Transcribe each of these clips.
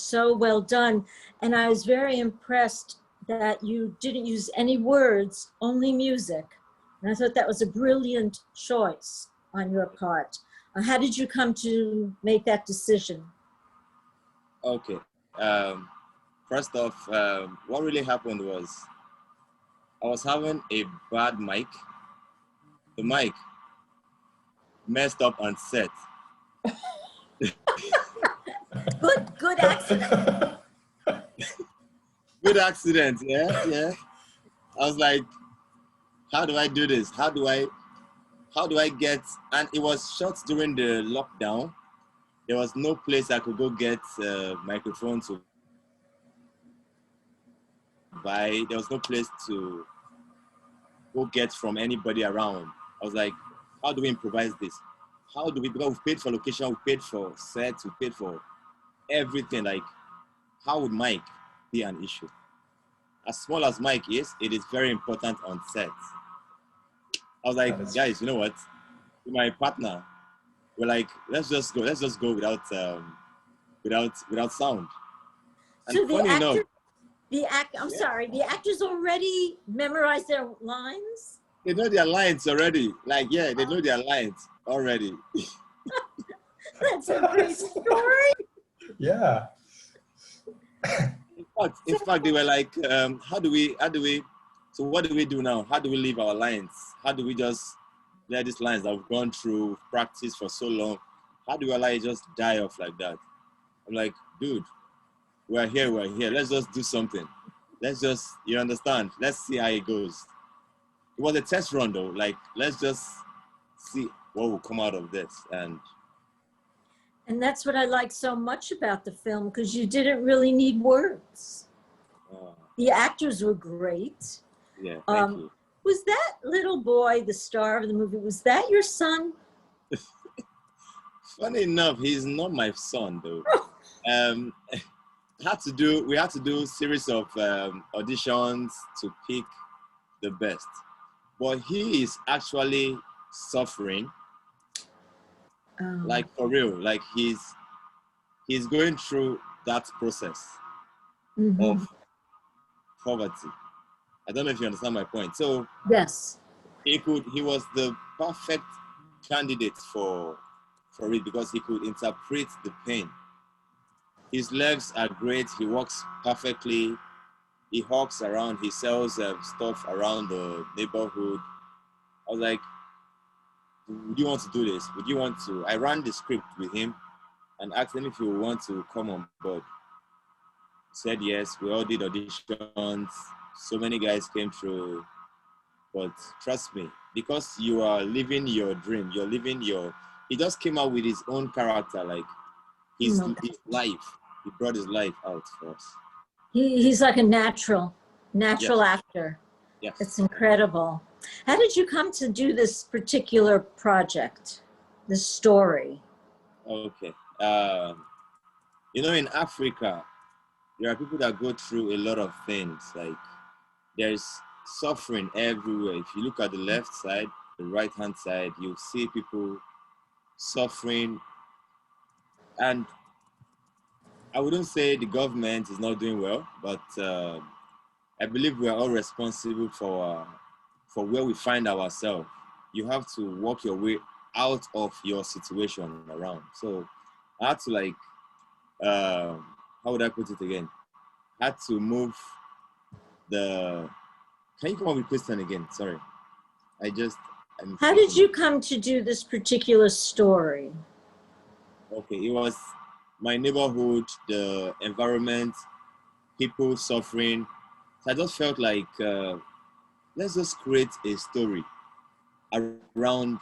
so well done. And I was very impressed that you didn't use any words, only music. And I thought that was a brilliant choice on your part. How did you come to make that decision? Okay. First off, what really happened was I was having a bad mic. The mic messed up on set. Good accident. Good accident, yeah. I was like, how do I do this? How do I get, and it was shot during the lockdown. There was no place I could go get a microphone to buy. There was no place to go get from anybody around. I was like, how do we improvise this? How do we, because we paid for location, we paid for sets, we paid for everything. Like, how would mic be an issue? As small as mic is, it is very important on set. I was like, guys, you know what? With my partner, we're like, let's just go without sound. And So funny enough, the actors already memorized their lines? they know their lines already. Like, yeah, they know their lines already. That's a great story. Yeah. In fact, they were like, how do we, so what do we do now? How do we leave our lines? How do we just let these lines that we've gone through, practice for so long, how do we allow it just die off like that? I'm like, dude, we're here. Let's just do something. Let's just, you understand? Let's see how it goes. It was a test run though. Like, let's just see what will come out of this. And that's what I like so much about the film, because you didn't really need words. The actors were great. Yeah, thank you. Was that little boy, the star of the movie, was that your son? Funny enough, he's not my son though. We had to do a series of auditions to pick the best. But he is actually suffering. Like, for real, like he's going through that process of poverty. I don't know if you understand my point. So yes, he was the perfect candidate for it because he could interpret the pain. His legs are great. He walks perfectly. He hawks around. He sells stuff around the neighborhood. I was like, would you want to do this? Would you want to? I ran the script with him and asked him if he would want to come on board. He said yes. We all did auditions. So many guys came through. But trust me, because you are living your dream, he just came out with his own character, like his life. He brought his life out for us. He's like a natural Yes. actor. Yes. It's incredible. How did you come to do this particular project, this story? Okay. You know, in Africa, there are people that go through a lot of things. Like, there's suffering everywhere. If you look at the left side, the right-hand side, you'll see people suffering. And I wouldn't say the government is not doing well, but I believe we are all responsible for where we find ourselves. You have to work your way out of your situation around. So I had to, like, how would I put it again? I had to move the, can you come up with question again? Sorry. How did you come to do this particular story? Okay, it was my neighborhood, the environment, people suffering. So I just felt like, let's just create a story around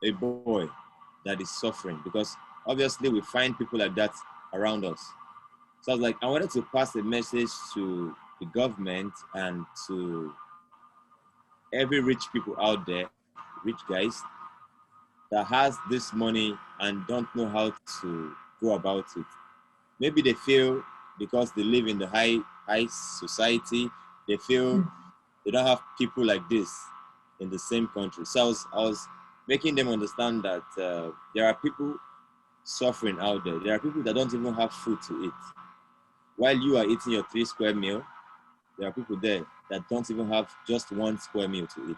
a boy that is suffering, because obviously we find people like that around us. So I was like, I wanted to pass a message to the government and to every rich people out there, rich guys, that has this money and don't know how to go about it. Maybe they feel because they live in the high society, they feel they don't have people like this in the same country. So I was making them understand that there are people suffering out there. There are people that don't even have food to eat. While you are eating your 3 square meal, there are people there that don't even have just 1 square meal to eat.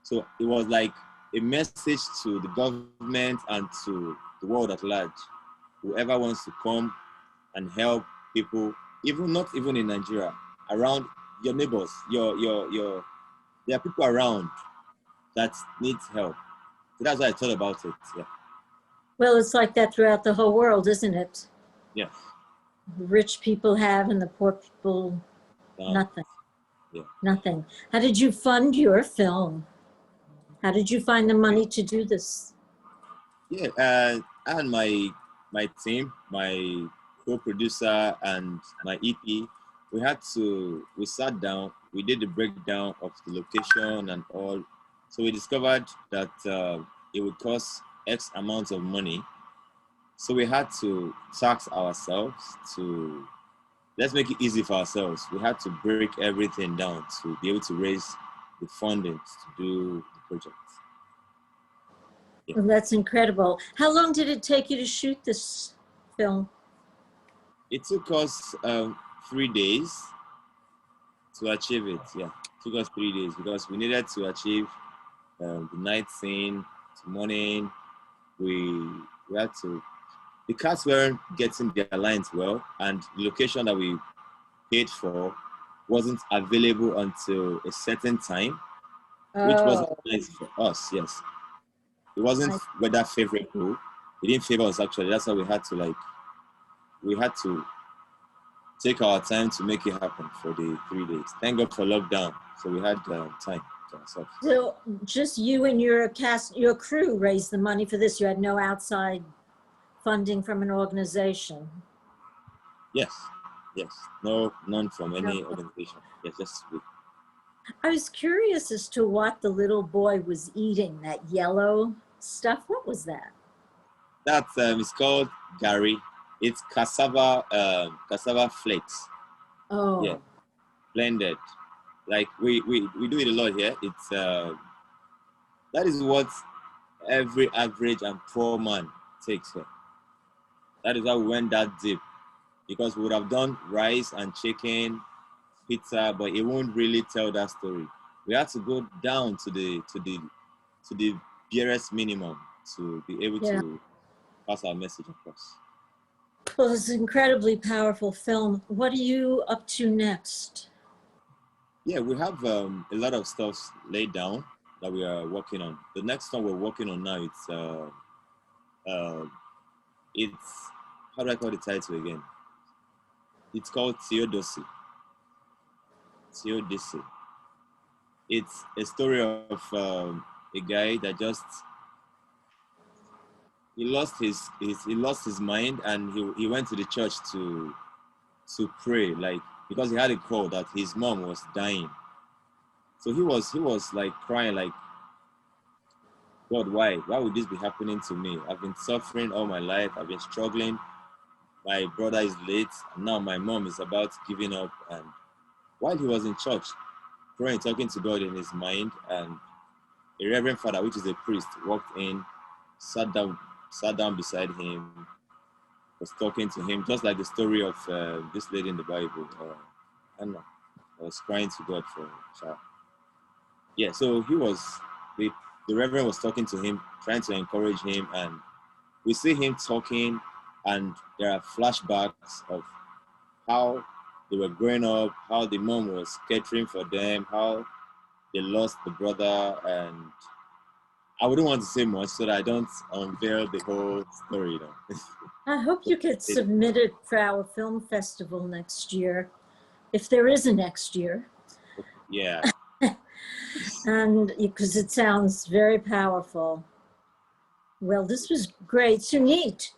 So it was like a message to the government and to the world at large. Whoever wants to come and help people, even not even in Nigeria, around your neighbors, your there are people around that needs help. So that's why I thought about it. Yeah. Well, it's like that throughout the whole world, isn't it? Yeah. The rich people have and the poor people, nothing. Yeah. Nothing. How did you fund your film? How did you find the money to do this? Yeah. I and my team, my co-producer and my EP, we sat down, we did the breakdown of the location and all. So we discovered that it would cost X amount of money. So we had to tax ourselves to let's make it easy for ourselves. We had to break everything down to be able to raise the funding to do the project. Yeah. Well, that's incredible. How long did it take you to shoot this film? It took us 3 days to achieve it. Yeah, it took us 3 days because we needed to achieve the night scene, to morning. We we had to. The cats weren't getting their lines well, and the location that we paid for wasn't available until a certain time, which wasn't Oh, nice for us. Yes, it wasn't weather favorable. It didn't favor us actually. That's why we had to take our time to make it happen for the 3 days. Thank God for lockdown, so we had time to ourselves. so just you and your cast, your crew raised the money for this. You had no outside funding from an organization. Yes, yes, no, none from No. any organization. Yes, just we. I was curious as to what the little boy was eating, that yellow stuff. What was that? That is called Gary. It's cassava flakes. Yeah, Oh, blended. Like we do it a lot here. It's that is what every average and poor man takes here. That is why we went that deep because we would have done rice and chicken, pizza, but it won't really tell that story. We had to go down to the barest minimum to be able yeah. to pass our message across. Well, it's an incredibly powerful film. What are you up to next? Yeah, we have a lot of stuff laid down that we are working on. The next one we're working on now, uh, it's how do I call the title again? It's called Theodocy. Theodicy. It's a story of a guy that just he lost his mind and he went to the church to pray like because he had a call that his mom was dying. So he was like crying like God, why would this be happening to me? I've been suffering all my life. I've been struggling. My brother is late and now my mom is about giving up. And while he was in church praying, talking to God in his mind, and a reverend father, which is a priest, walked in, sat down beside him, was talking to him, just like the story of this lady in the Bible, Anna, was crying to God for a child. Yeah, so the, the Reverend was talking to him, trying to encourage him, and we see him talking, and there are flashbacks of how they were growing up, how the mom was catering for them, how they lost the brother, and I wouldn't want to say much so that I don't unveil the whole story, you know. I hope you get submitted for our film festival next year, if there is a next year. Yeah. And because it sounds very powerful. Well, this was great. Sunit,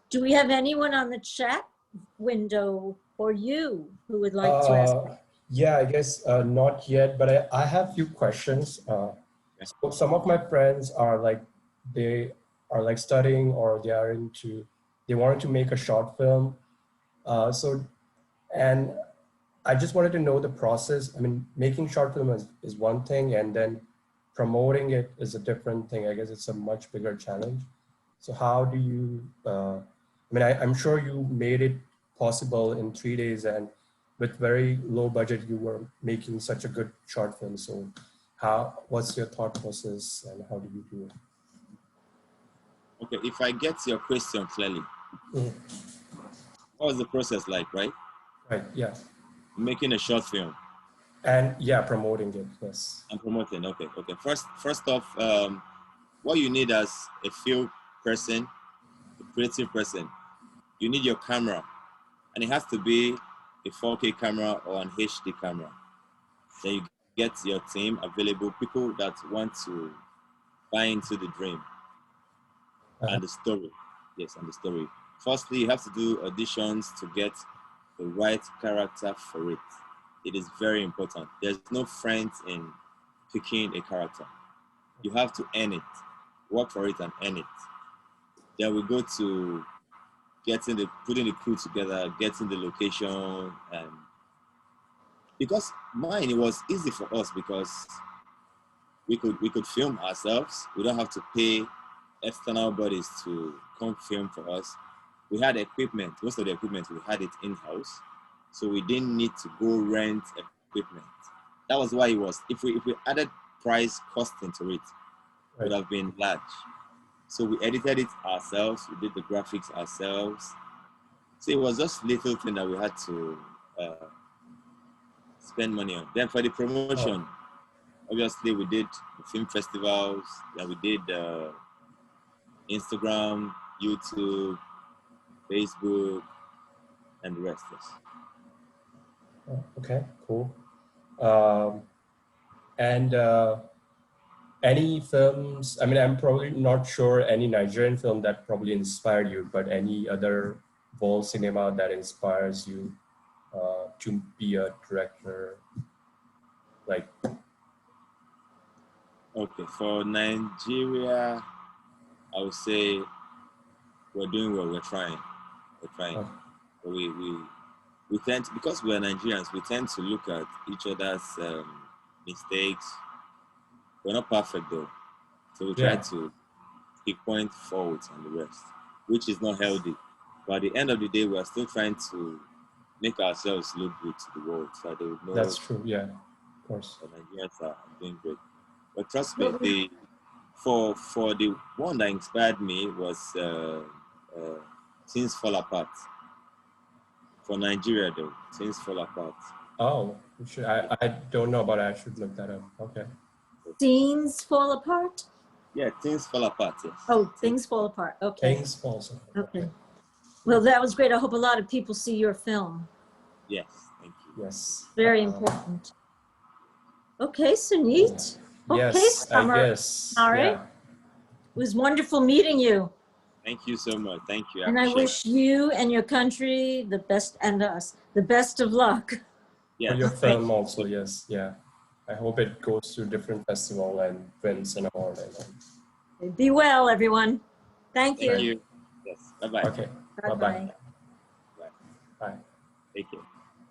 do we have anyone on the chat window or you who would like to ask? Yeah, I guess not yet, but I have a few questions. So some of my friends are like, they are like studying or they wanted to make a short film. And I just wanted to know the process. I mean, making short film is one thing, and then promoting it is a different thing. I guess it's a much bigger challenge. So how do you, I mean, I'm sure you made it possible in 3 days, and with very low budget, you were making such a good short film. So what's your thought process and how do you do it? Okay, if I get your question clearly, Mm. what was the process like, right? Right, yeah. Making a short film And yeah, promoting it, yes. and promoting. Okay. First off, what you need as a film person, a creative person, you need your camera, and it has to be a 4K camera or an HD camera. Then you get your team available, people that want to buy into the dream and the story. Yes, and the story. Firstly, you have to do auditions to get the right character for it. It is very important. There's no friends in picking a character. You have to earn it, work for it and earn it. Then we go to putting the crew together, getting the location, and because mine, it was easy for us because we could film ourselves. We don't have to pay external bodies to come film for us. We had equipment. Most of the equipment we had it in-house, so we didn't need to go rent equipment. That was why it was. If we added price cost into it, it would have been large. So we edited it ourselves. We did the graphics ourselves. So it was just little thing that we had to spend money on. Then for the promotion, obviously we did the film festivals. Then we did Instagram, YouTube, Facebook, and the rest. Yes. Okay, cool. And any films, I mean, I'm probably not sure any Nigerian film that probably inspired you, but any other world cinema that inspires you to be a director, like? Okay, for Nigeria, I would say we're doing well. We're trying. We tend to, because we're Nigerians, we tend to look at each other's mistakes. We're not perfect though, so we try to point forwards and the rest, which is not healthy. But at the end of the day, we're still trying to make ourselves look good to the world, so they would know. That's true. Yeah, of course. The Nigerians are doing great. But trust me, for the one that inspired me was Things Fall Apart. For Nigeria though, Things Fall Apart. Oh, I don't know, but I should look that up. Okay. Scenes Fall Apart? Yeah, Things Fall Apart, yes. Oh, Things Fall Apart, okay. Things Fall Apart. Okay. Well, that was great. I hope a lot of people see your film. Yes, thank you. Yes. Very important. Okay, Sunit. Yes, okay, Summer. I guess. All right. Yeah. It was wonderful meeting you. Thank you so much. Thank you. And I wish you and your country the best, and us the best of luck. Yes. For your film also, yes. Yeah. I hope it goes to different festival and wins an award. Be well, everyone. Thank you. Thank you. Yes. Bye-bye. Okay. Bye-bye. Bye. Take care.